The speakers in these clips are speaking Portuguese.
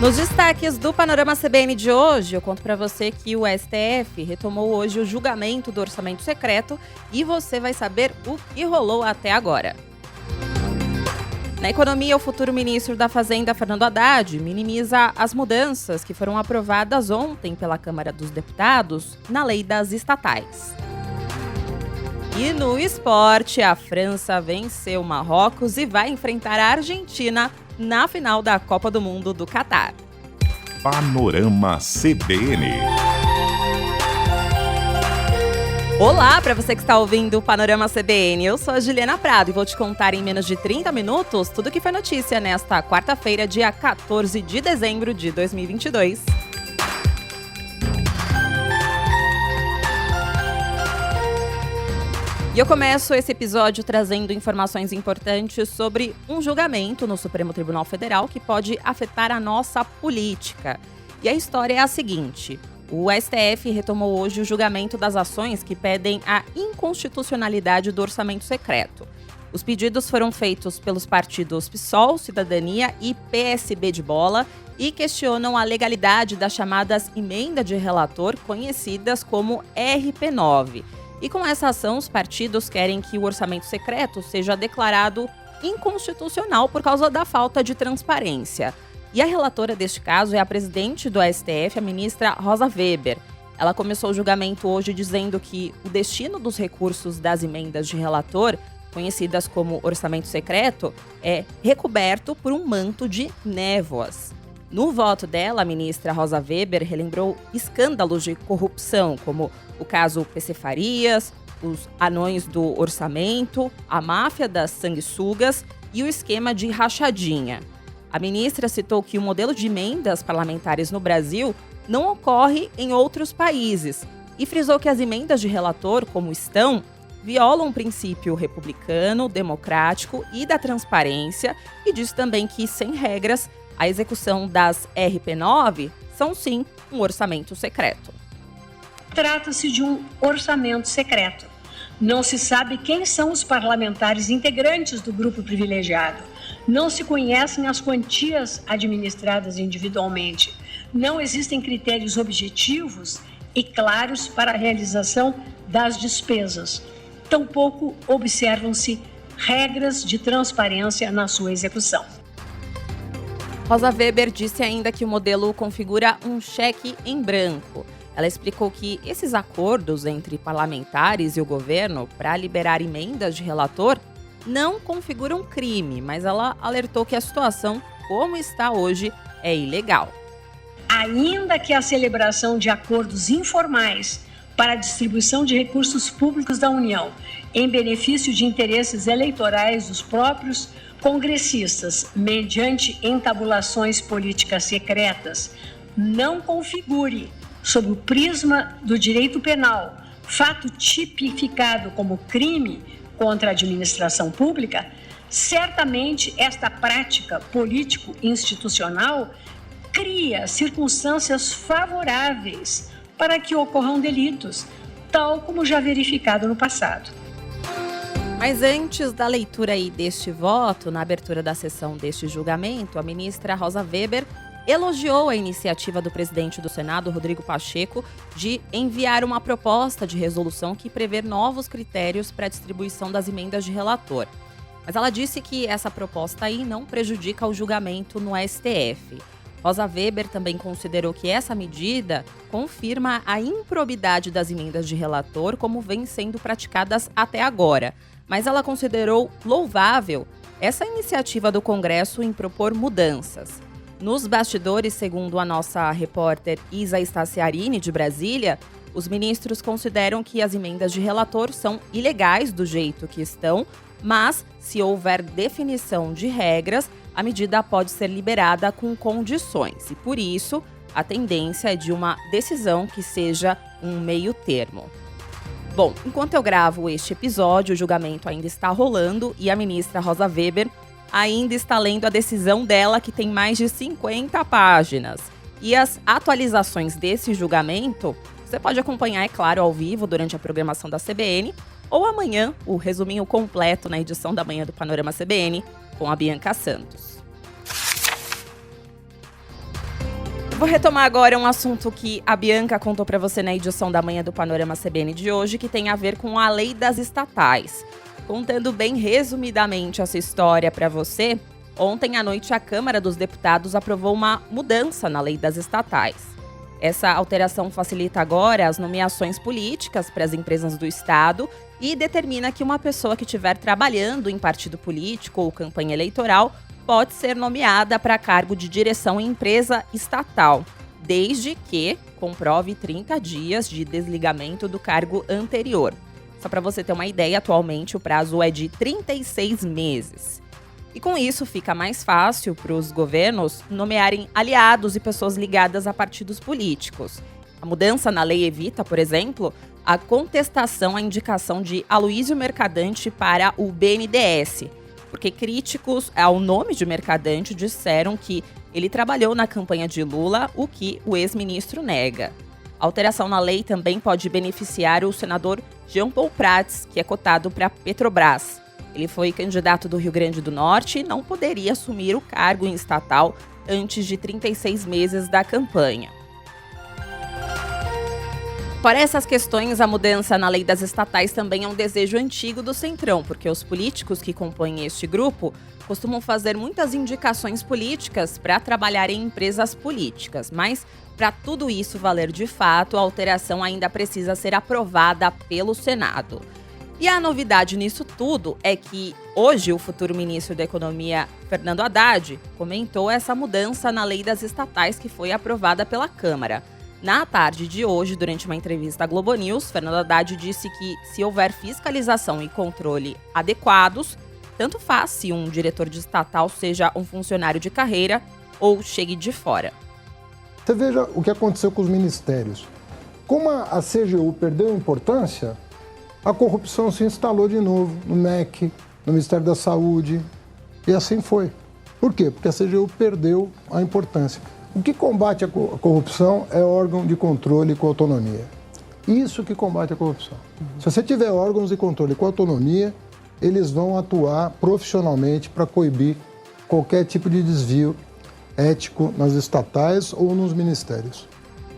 Nos destaques do Panorama CBN de hoje, eu conto para você que o STF retomou hoje o julgamento do orçamento secreto e você vai saber o que rolou até agora. Na economia, o futuro ministro da Fazenda, Fernando Haddad, minimiza as mudanças que foram aprovadas ontem pela Câmara dos Deputados na lei das estatais. E no esporte, a França venceu Marrocos e vai enfrentar a Argentina na final da Copa do Mundo do Catar. Panorama CBN. Olá, para você que está ouvindo o Panorama CBN, eu sou a Juliana Prado e vou te contar em menos de 30 minutos tudo que foi notícia nesta quarta-feira, dia 14 de dezembro de 2022. E eu começo esse episódio trazendo informações importantes sobre um julgamento no Supremo Tribunal Federal que pode afetar a nossa política. E a história é a seguinte: o STF retomou hoje o julgamento das ações que pedem a inconstitucionalidade do orçamento secreto. Os pedidos foram feitos pelos partidos PSOL, Cidadania e PSB de Bola e questionam a legalidade das chamadas emenda de relator, conhecidas como RP9. E com essa ação, os partidos querem que o orçamento secreto seja declarado inconstitucional por causa da falta de transparência. E a relatora deste caso é a presidente do STF, a ministra Rosa Weber. Ela começou o julgamento hoje dizendo que o destino dos recursos das emendas de relator, conhecidas como orçamento secreto, é recoberto por um manto de névoas. No voto dela, a ministra Rosa Weber relembrou escândalos de corrupção, como o caso PC Farias, os anões do orçamento, a máfia das sanguessugas e o esquema de rachadinha. A ministra citou que o modelo de emendas parlamentares no Brasil não ocorre em outros países e frisou que as emendas de relator, como estão, violam o princípio republicano, democrático e da transparência e diz também que, sem regras, a execução das RP9 são, sim, um orçamento secreto. Trata-se de um orçamento secreto. Não se sabe quem são os parlamentares integrantes do grupo privilegiado. Não se conhecem as quantias administradas individualmente. Não existem critérios objetivos e claros para a realização das despesas. Tampouco observam-se regras de transparência na sua execução. Rosa Weber disse ainda que o modelo configura um cheque em branco. Ela explicou que esses acordos entre parlamentares e o governo para liberar emendas de relator não configuram crime, mas ela alertou que a situação, como está hoje, é ilegal. Ainda que a celebração de acordos informais para a distribuição de recursos públicos da União em benefício de interesses eleitorais dos próprios congressistas, mediante entabulações políticas secretas, não configure, sob o prisma do direito penal, fato tipificado como crime contra a administração pública, certamente esta prática político-institucional cria circunstâncias favoráveis para que ocorram delitos, tal como já verificado no passado. Mas antes da leitura aí deste voto, na abertura da sessão deste julgamento, a ministra Rosa Weber elogiou a iniciativa do presidente do Senado, Rodrigo Pacheco, de enviar uma proposta de resolução que prevê novos critérios para a distribuição das emendas de relator. Mas ela disse que essa proposta aí não prejudica o julgamento no STF. Rosa Weber também considerou que essa medida confirma a improbidade das emendas de relator como vem sendo praticadas até agora. Mas ela considerou louvável essa iniciativa do Congresso em propor mudanças. Nos bastidores, segundo a nossa repórter Isa Staciarini, de Brasília, os ministros consideram que as emendas de relator são ilegais do jeito que estão, mas, se houver definição de regras, a medida pode ser liberada com condições. E, por isso, a tendência é de uma decisão que seja um meio termo. Bom, enquanto eu gravo este episódio, o julgamento ainda está rolando e a ministra Rosa Weber ainda está lendo a decisão dela, que tem mais de 50 páginas. E as atualizações desse julgamento você pode acompanhar, é claro, ao vivo durante a programação da CBN ou amanhã, o resuminho completo na edição da manhã do Panorama CBN com a Bianca Santos. Vou retomar agora um assunto que a Bianca contou para você na edição da manhã do Panorama CBN de hoje, que tem a ver com a lei das estatais. Contando bem resumidamente essa história para você, ontem à noite a Câmara dos Deputados aprovou uma mudança na lei das estatais. Essa alteração facilita agora as nomeações políticas para as empresas do Estado e determina que uma pessoa que estiver trabalhando em partido político ou campanha eleitoral pode ser nomeada para cargo de direção em empresa estatal, desde que comprove 30 dias de desligamento do cargo anterior. Só para você ter uma ideia, atualmente o prazo é de 36 meses. E com isso fica mais fácil para os governos nomearem aliados e pessoas ligadas a partidos políticos. A mudança na lei evita, por exemplo, a contestação à indicação de Aloísio Mercadante para o BNDES, porque críticos ao nome de Mercadante disseram que ele trabalhou na campanha de Lula, o que o ex-ministro nega. A alteração na lei também pode beneficiar o senador Jean Paul Prats, que é cotado para Petrobras. Ele foi candidato do Rio Grande do Norte e não poderia assumir o cargo em estatal antes de 36 meses da campanha. Fora essas questões, a mudança na lei das estatais também é um desejo antigo do Centrão, porque os políticos que compõem este grupo costumam fazer muitas indicações políticas para trabalhar em empresas políticas. Mas, para tudo isso valer de fato, a alteração ainda precisa ser aprovada pelo Senado. E a novidade nisso tudo é que hoje o futuro ministro da Economia, Fernando Haddad, comentou essa mudança na lei das estatais que foi aprovada pela Câmara. Na tarde de hoje, durante uma entrevista à Globo News, Fernando Haddad disse que se houver fiscalização e controle adequados, tanto faz se um diretor de estatal seja um funcionário de carreira ou chegue de fora. Você veja o que aconteceu com os ministérios. Como a CGU perdeu importância, a corrupção se instalou de novo no MEC, no Ministério da Saúde, e assim foi. Por quê? Porque a CGU perdeu a importância. O que combate a corrupção é órgão de controle com autonomia. Isso que combate a corrupção. Se você tiver órgãos de controle com autonomia, eles vão atuar profissionalmente para coibir qualquer tipo de desvio ético nas estatais ou nos ministérios.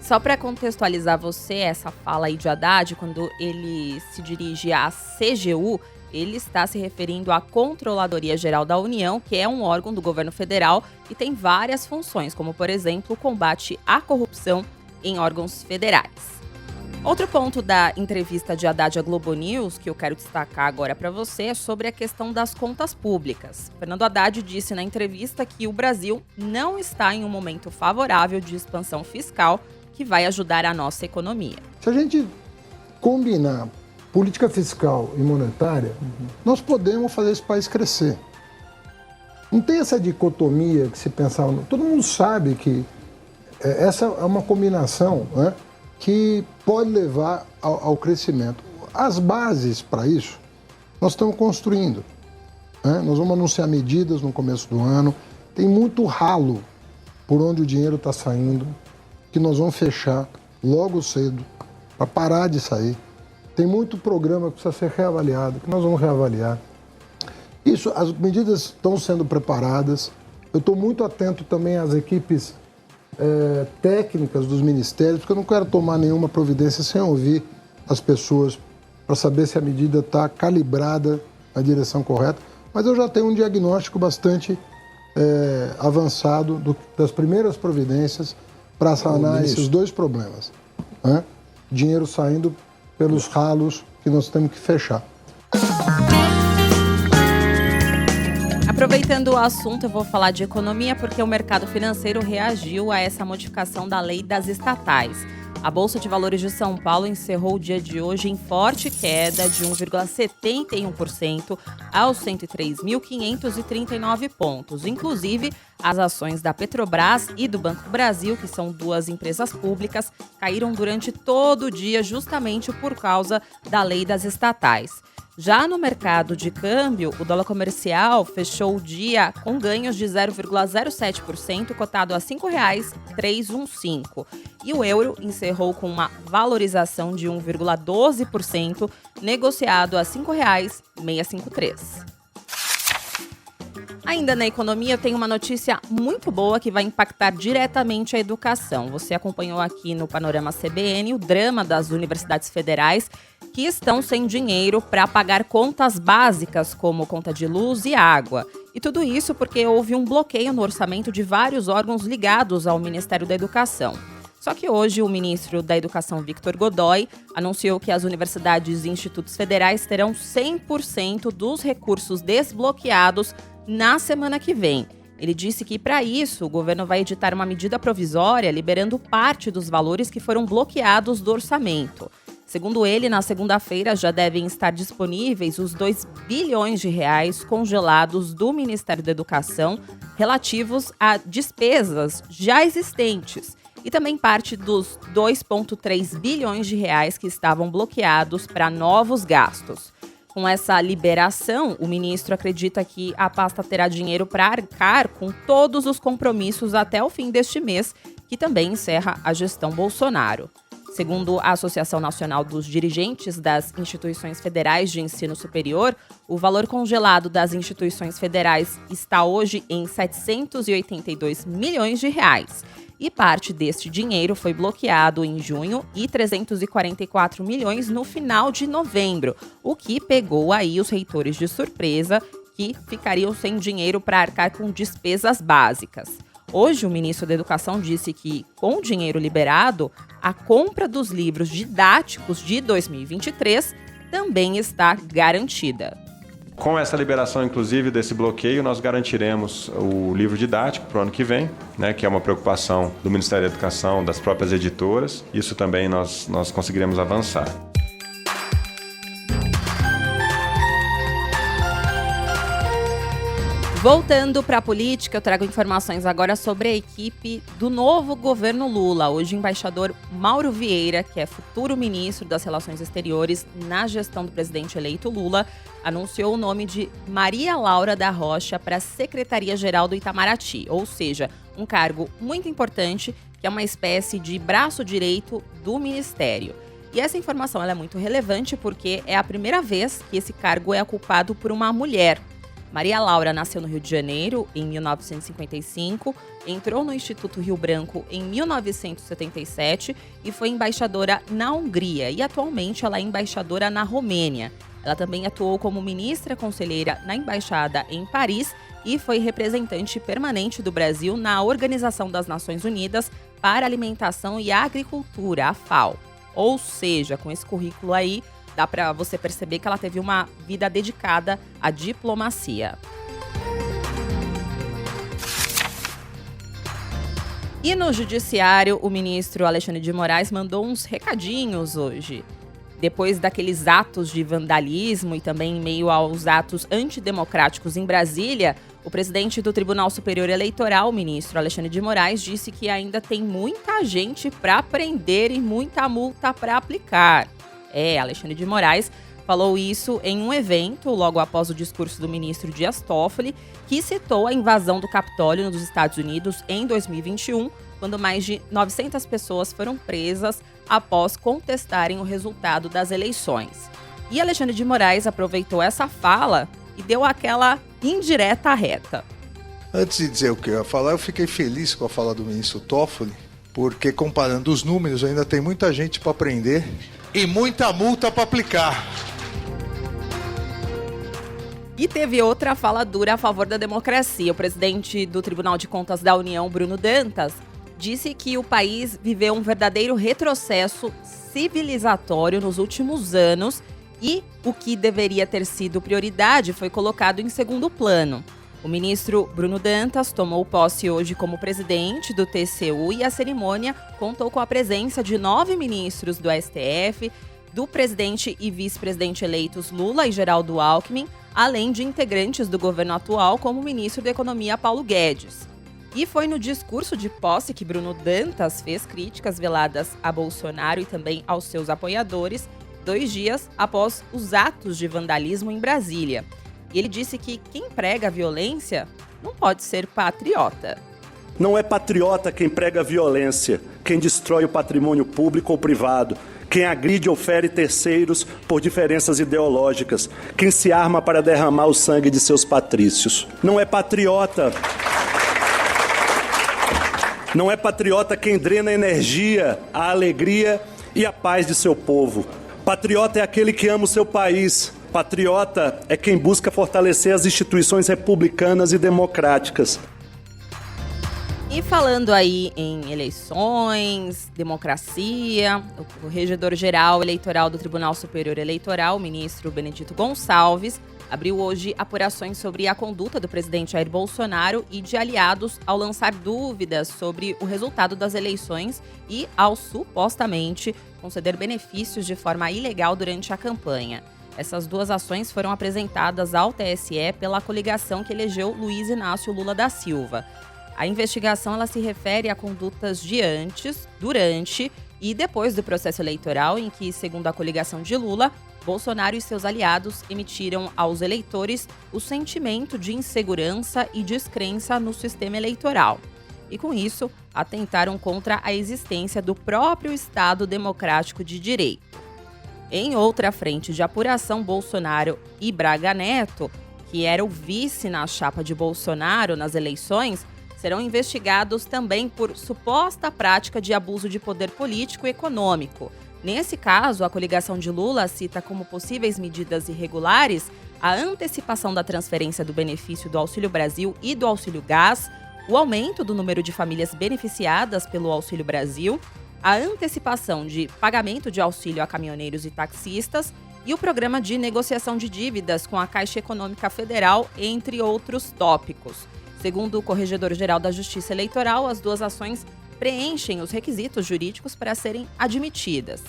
Só para contextualizar você, essa fala aí de Haddad, quando ele se dirige à CGU, ele está se referindo à Controladoria Geral da União, que é um órgão do governo federal e tem várias funções, como, por exemplo, o combate à corrupção em órgãos federais. Outro ponto da entrevista de Haddad à Globo News, que eu quero destacar agora para você, é sobre a questão das contas públicas. Fernando Haddad disse na entrevista que o Brasil não está em um momento favorável de expansão fiscal que vai ajudar a nossa economia. Se a gente combinar política fiscal e monetária, nós podemos fazer esse país crescer. Não tem essa dicotomia que se pensava. Todo mundo sabe que essa é uma combinação, né, que pode levar ao crescimento. As bases para isso nós estamos construindo. Né? Nós vamos anunciar medidas no começo do ano. Tem muito ralo por onde o dinheiro está saindo, que nós vamos fechar logo cedo para parar de sair. Tem muito programa que precisa ser reavaliado, que nós vamos reavaliar. Isso, as medidas estão sendo preparadas. Eu estou muito atento também às equipes técnicas dos ministérios, porque eu não quero tomar nenhuma providência sem ouvir as pessoas para saber se a medida está calibrada na direção correta. Mas eu já tenho um diagnóstico bastante avançado das primeiras providências para sanar esses dois problemas. Né? Dinheiro saindo pelos ralos que nós temos que fechar. Aproveitando o assunto, eu vou falar de economia porque o mercado financeiro reagiu a essa modificação da lei das estatais. A Bolsa de Valores de São Paulo encerrou o dia de hoje em forte queda de 1,71% aos 103.539 pontos. Inclusive, as ações da Petrobras e do Banco do Brasil, que são duas empresas públicas, caíram durante todo o dia justamente por causa da lei das estatais. Já no mercado de câmbio, o dólar comercial fechou o dia com ganhos de 0,07%, cotado a R$ 5,315. E o euro encerrou com uma valorização de 1,12%, negociado a R$ 5,653. Ainda na economia, tem uma notícia muito boa que vai impactar diretamente a educação. Você acompanhou aqui no Panorama CBN o drama das universidades federais que estão sem dinheiro para pagar contas básicas, como conta de luz e água. E tudo isso porque houve um bloqueio no orçamento de vários órgãos ligados ao Ministério da Educação. Só que hoje o ministro da Educação, Victor Godoy, anunciou que as universidades e institutos federais terão 100% dos recursos desbloqueados na semana que vem. Ele disse que, para isso, o governo vai editar uma medida provisória liberando parte dos valores que foram bloqueados do orçamento. Segundo ele, na segunda-feira já devem estar disponíveis os 2 bilhões de reais congelados do Ministério da Educação relativos a despesas já existentes e também parte dos 2,3 bilhões de reais que estavam bloqueados para novos gastos. Com essa liberação, o ministro acredita que a pasta terá dinheiro para arcar com todos os compromissos até o fim deste mês, que também encerra a gestão Bolsonaro. Segundo a Associação Nacional dos Dirigentes das Instituições Federais de Ensino Superior, o valor congelado das instituições federais está hoje em 782 milhões de reais. E parte deste dinheiro foi bloqueado em junho e 344 milhões no final de novembro, o que pegou aí os reitores de surpresa, que ficariam sem dinheiro para arcar com despesas básicas. Hoje, o ministro da Educação disse que, com o dinheiro liberado, a compra dos livros didáticos de 2023 também está garantida. Com essa liberação, inclusive, desse bloqueio, nós garantiremos o livro didático para o ano que vem, né, que é uma preocupação do Ministério da Educação, das próprias editoras. Isso também nós conseguiremos avançar. Voltando para a política, eu trago informações agora sobre a equipe do novo governo Lula. Hoje, o embaixador Mauro Vieira, que é futuro ministro das Relações Exteriores na gestão do presidente eleito Lula, anunciou o nome de Maria Laura da Rocha para a Secretaria-Geral do Itamaraty, ou seja, um cargo muito importante, que é uma espécie de braço direito do Ministério. E essa informação ela é muito relevante porque é a primeira vez que esse cargo é ocupado por uma mulher. Maria Laura nasceu no Rio de Janeiro em 1955, entrou no Instituto Rio Branco em 1977 e foi embaixadora na Hungria e atualmente ela é embaixadora na Romênia. Ela também atuou como ministra conselheira na Embaixada em Paris e foi representante permanente do Brasil na Organização das Nações Unidas para Alimentação e Agricultura, a FAO. Ou seja, com esse currículo aí, dá para você perceber que ela teve uma vida dedicada à diplomacia. E no Judiciário, o ministro Alexandre de Moraes mandou uns recadinhos hoje. Depois daqueles atos de vandalismo e também em meio aos atos antidemocráticos em Brasília, o presidente do Tribunal Superior Eleitoral, o ministro Alexandre de Moraes, disse que ainda tem muita gente para prender e muita multa para aplicar. Alexandre de Moraes falou isso em um evento logo após o discurso do ministro Dias Toffoli, que citou a invasão do Capitólio nos Estados Unidos em 2021, quando mais de 900 pessoas foram presas após contestarem o resultado das eleições. E Alexandre de Moraes aproveitou essa fala e deu aquela indireta reta. Antes de dizer o que eu ia falar, eu fiquei feliz com a fala do ministro Toffoli, porque comparando os números ainda tem muita gente para prender e muita multa para aplicar. E teve outra fala dura a favor da democracia. O presidente do Tribunal de Contas da União, Bruno Dantas, disse que o país viveu um verdadeiro retrocesso civilizatório nos últimos anos e o que deveria ter sido prioridade foi colocado em segundo plano. O ministro Bruno Dantas tomou posse hoje como presidente do TCU e a cerimônia contou com a presença de 9 ministros do STF, do presidente e vice-presidente eleitos Lula e Geraldo Alckmin, além de integrantes do governo atual, como o ministro da Economia Paulo Guedes. E foi no discurso de posse que Bruno Dantas fez críticas veladas a Bolsonaro e também aos seus apoiadores, 2 dias após os atos de vandalismo em Brasília. E ele disse que quem prega a violência não pode ser patriota. Não é patriota quem prega a violência, quem destrói o patrimônio público ou privado, quem agride ou fere terceiros por diferenças ideológicas, quem se arma para derramar o sangue de seus patrícios. Não é patriota quem drena a energia, a alegria e a paz de seu povo. Patriota é aquele que ama o seu país. Patriota é quem busca fortalecer as instituições republicanas e democráticas. E falando aí em eleições, democracia, o Regedor-Geral Eleitoral do Tribunal Superior Eleitoral, o ministro Benedito Gonçalves, abriu hoje apurações sobre a conduta do presidente Jair Bolsonaro e de aliados ao lançar dúvidas sobre o resultado das eleições e ao supostamente conceder benefícios de forma ilegal durante a campanha. Essas duas ações foram apresentadas ao TSE pela coligação que elegeu Luiz Inácio Lula da Silva. A investigação ela se refere a condutas de antes, durante e depois do processo eleitoral em que, segundo a coligação de Lula, Bolsonaro e seus aliados emitiram aos eleitores o sentimento de insegurança e descrença no sistema eleitoral. E, com isso, atentaram contra a existência do próprio Estado democrático de direito. Em outra frente de apuração, Bolsonaro e Braga Neto, que era o vice na chapa de Bolsonaro nas eleições, serão investigados também por suposta prática de abuso de poder político e econômico. Nesse caso, a coligação de Lula cita como possíveis medidas irregulares a antecipação da transferência do benefício do Auxílio Brasil e do Auxílio Gás, o aumento do número de famílias beneficiadas pelo Auxílio Brasil, a antecipação de pagamento de auxílio a caminhoneiros e taxistas e o programa de negociação de dívidas com a Caixa Econômica Federal, entre outros tópicos. Segundo o Corregedor-Geral da Justiça Eleitoral, as duas ações preenchem os requisitos jurídicos para serem admitidas.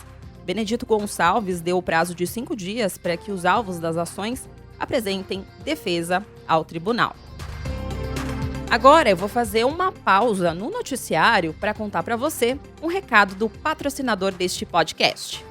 Benedito Gonçalves deu o prazo de 5 dias para que os alvos das ações apresentem defesa ao tribunal. Agora eu vou fazer uma pausa no noticiário para contar para você um recado do patrocinador deste podcast.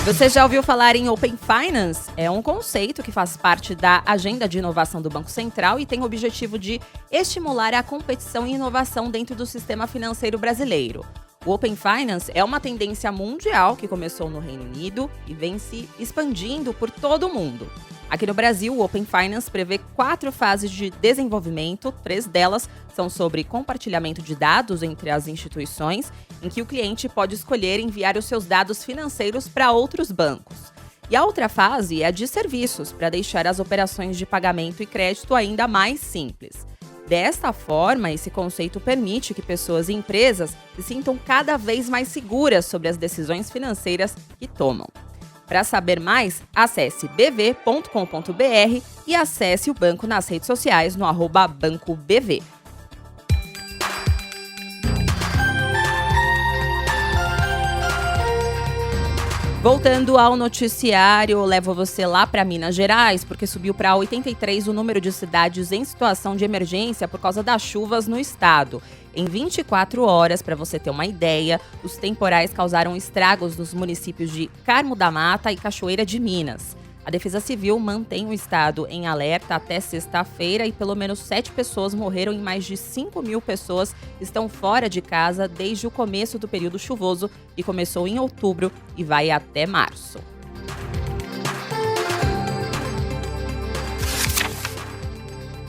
Você já ouviu falar em Open Finance? É um conceito que faz parte da agenda de inovação do Banco Central e tem o objetivo de estimular a competição e inovação dentro do sistema financeiro brasileiro. O Open Finance é uma tendência mundial que começou no Reino Unido e vem se expandindo por todo o mundo. Aqui no Brasil, o Open Finance prevê 4 fases de desenvolvimento, 3 delas são sobre compartilhamento de dados entre as instituições, em que o cliente pode escolher enviar os seus dados financeiros para outros bancos. E a outra fase é a de serviços, para deixar as operações de pagamento e crédito ainda mais simples. Desta forma, esse conceito permite que pessoas e empresas se sintam cada vez mais seguras sobre as decisões financeiras que tomam. Para saber mais, acesse bv.com.br e acesse o banco nas redes sociais no @BancoBV. Voltando ao noticiário, levo você lá para Minas Gerais, porque subiu para 83 o número de cidades em situação de emergência por causa das chuvas no estado. Em 24 horas, para você ter uma ideia, os temporais causaram estragos nos municípios de Carmo da Mata e Cachoeira de Minas. A Defesa Civil mantém o estado em alerta até sexta-feira e pelo menos 7 pessoas morreram e mais de 5.000 pessoas estão fora de casa desde o começo do período chuvoso, que começou em outubro e vai até março.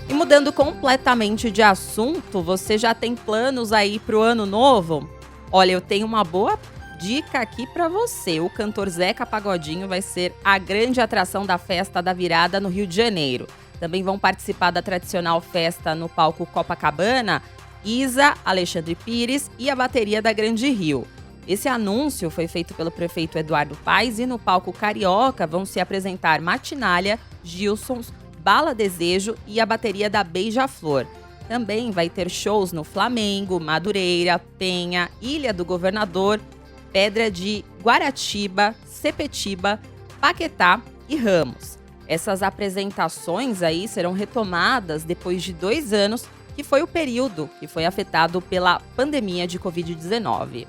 E mudando completamente de assunto, você já tem planos aí pro ano novo? Olha, eu tenho uma boa dica aqui para você. O cantor Zeca Pagodinho vai ser a grande atração da Festa da Virada no Rio de Janeiro. Também vão participar da tradicional festa no palco Copacabana, Isa, Alexandre Pires e a bateria da Grande Rio. Esse anúncio foi feito pelo prefeito Eduardo Paes e no palco Carioca vão se apresentar Martinália, Gilsons, Bala Desejo e a bateria da Beija-Flor. Também vai ter shows no Flamengo, Madureira, Penha, Ilha do Governador, Pedra de Guaratiba, Sepetiba, Paquetá e Ramos. Essas apresentações aí serão retomadas depois de 2 anos, que foi o período que foi afetado pela pandemia de Covid-19.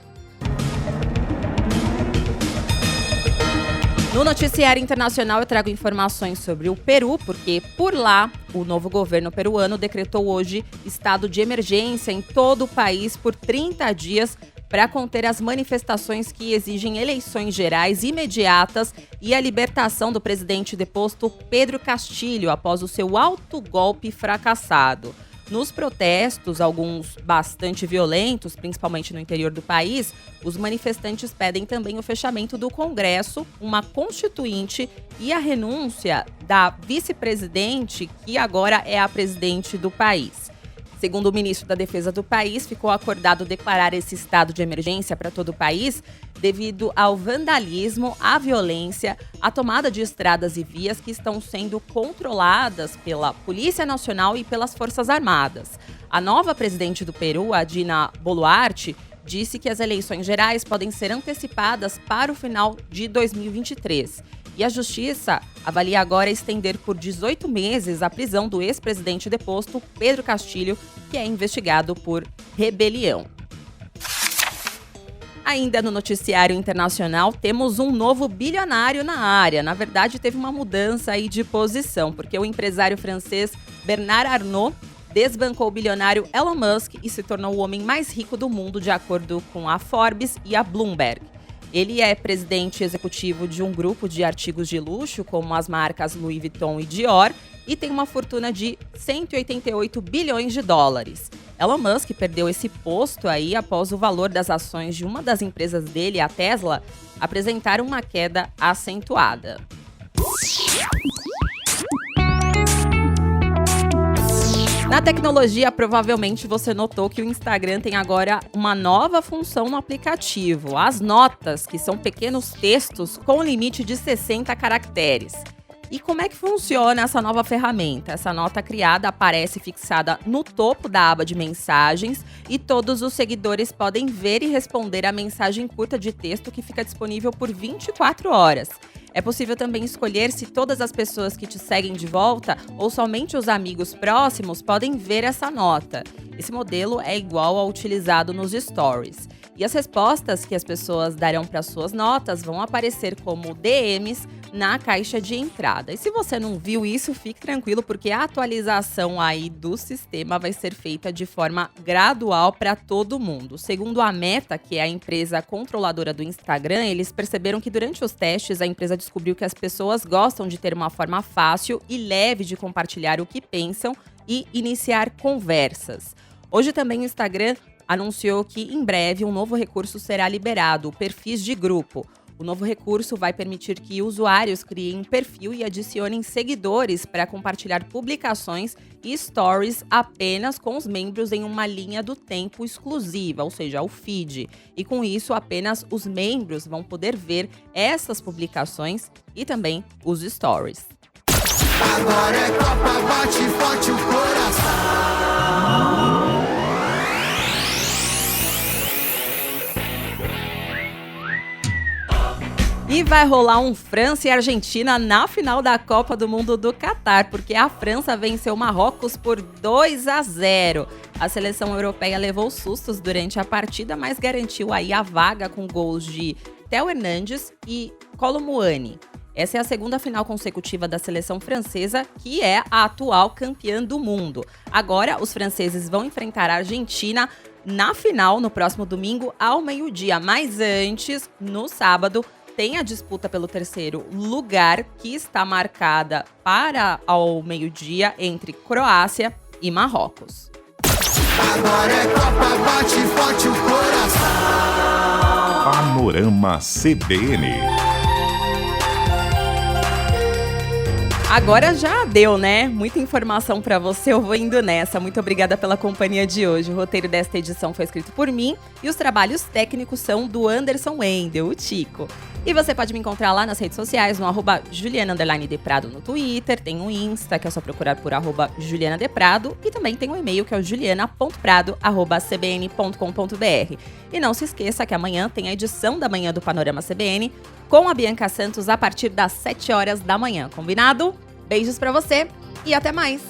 No noticiário internacional eu trago informações sobre o Peru, porque por lá o novo governo peruano decretou hoje estado de emergência em todo o país por 30 dias para conter as manifestações que exigem eleições gerais imediatas e a libertação do presidente deposto Pedro Castillo após o seu autogolpe fracassado. Nos protestos, alguns bastante violentos, principalmente no interior do país, os manifestantes pedem também o fechamento do Congresso, uma constituinte e a renúncia da vice-presidente, que agora é a presidente do país. Segundo o ministro da Defesa do país, ficou acordado declarar esse estado de emergência para todo o país devido ao vandalismo, à violência, à tomada de estradas e vias que estão sendo controladas pela Polícia Nacional e pelas Forças Armadas. A nova presidente do Peru, a Dina Boluarte, disse que as eleições gerais podem ser antecipadas para o final de 2023. E a Justiça avalia agora estender por 18 meses a prisão do ex-presidente deposto, Pedro Castillo, que é investigado por rebelião. Ainda no noticiário internacional, temos um novo bilionário na área. Na verdade, teve uma mudança aí de posição, porque o empresário francês Bernard Arnault desbancou o bilionário Elon Musk e se tornou o homem mais rico do mundo, de acordo com a Forbes e a Bloomberg. Ele é presidente executivo de um grupo de artigos de luxo, como as marcas Louis Vuitton e Dior, e tem uma fortuna de 188 bilhões de dólares. Elon Musk perdeu esse posto aí após o valor das ações de uma das empresas dele, a Tesla, apresentar uma queda acentuada. Na tecnologia, provavelmente você notou que o Instagram tem agora uma nova função no aplicativo, as notas, que são pequenos textos com limite de 60 caracteres. E como é que funciona essa nova ferramenta? Essa nota criada aparece fixada no topo da aba de mensagens e todos os seguidores podem ver e responder a mensagem curta de texto que fica disponível por 24 horas. É possível também escolher se todas as pessoas que te seguem de volta ou somente os amigos próximos podem ver essa nota. Esse modelo é igual ao utilizado nos stories. E as respostas que as pessoas darão para suas notas vão aparecer como DMs na caixa de entrada. E se você não viu isso, fique tranquilo, porque a atualização aí do sistema vai ser feita de forma gradual para todo mundo. Segundo a Meta, que é a empresa controladora do Instagram, eles perceberam que durante os testes a empresa descobriu que as pessoas gostam de ter uma forma fácil e leve de compartilhar o que pensam e iniciar conversas. Hoje também o Instagram anunciou que em breve um novo recurso será liberado, o Perfis de Grupo. O novo recurso vai permitir que usuários criem um perfil e adicionem seguidores para compartilhar publicações e stories apenas com os membros em uma linha do tempo exclusiva, ou seja, o feed. E com isso, apenas os membros vão poder ver essas publicações e também os stories. Agora é Copa, bate forte o coração. E vai rolar um França e Argentina na final da Copa do Mundo do Catar, porque a França venceu o Marrocos por 2-0. A seleção europeia levou sustos durante a partida, mas garantiu aí a vaga com gols de Théo Hernandes e Kolo Muani. Essa é a segunda final consecutiva da seleção francesa, que é a atual campeã do mundo. Agora, os franceses vão enfrentar a Argentina na final no próximo domingo ao meio-dia. Mas antes, no sábado, tem a disputa pelo terceiro lugar, que está marcada para ao meio-dia entre Croácia e Marrocos. Agora é Copa, bate forte o coração. Panorama CBN. Agora já deu, né? Muita informação pra você, eu vou indo nessa. Muito obrigada pela companhia de hoje. O roteiro desta edição foi escrito por mim e os trabalhos técnicos são do Anderson Wendel, o Tico. E você pode me encontrar lá nas redes sociais, no @Juliana_Deprado no Twitter, tem o Insta, que é só procurar por @JulianaDeprado, e também tem o e-mail, que é o juliana.prado@cbn.com.br. E não se esqueça que amanhã tem a edição da manhã do Panorama CBN, com a Bianca Santos a partir das 7 horas da manhã, combinado? Beijos pra você e até mais!